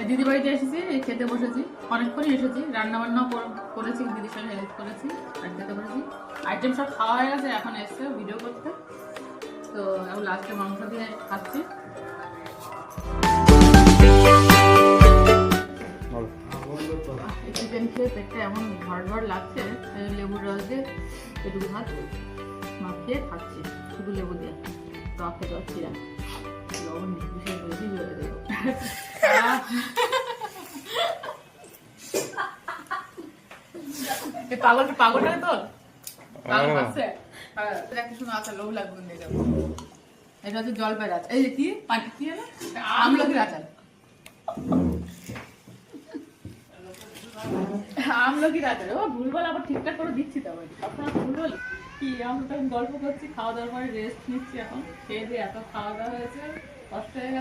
দিদি বাড়িতে এসেছি, খেতে বসেছি, অনেকক্ষণই এসেছি, রান্না বান্নাও করেছি, দিদির সঙ্গে হেল্প করেছি আর খেতে বসেছি। আইটেম সব খাওয়া হয়ে গেছে, এখন এসছে ভিডিও করতে। তো এখন লাস্টে মাংস দিয়ে খাচ্ছি। চিকেন খেয়ে পেটটা এমন ভর লাগছে, লেবুর রস দিয়ে একটু ভাত মাখিয়ে খাচ্ছি, শুধু লেবু দিয়ে। টক খেতে পারছি না, লবণ বিশেষ বেশি হয়ে দেবো। পাগলটা তো পাগল আছে, একটা সময় আছে লোভ লাগবে নিয়ে যাবো। এটা হচ্ছে জলপাইয়ের আচার, এই যে কি পাটি কি হলো, আমলকির আচার। আমলকির আচার, ও ভুলভাল আবার ঠিকঠাক করে দিচ্ছি তো আবার সবসময় ভুলভাল কি। আমরা তখন গল্প করছি, খাওয়া দাওয়ার পরে রেস্ট নিচ্ছি, এখন খেয়ে দিয়ে এত খাওয়া দাওয়া হয়েছে, কষ্ট হয়ে গেছে।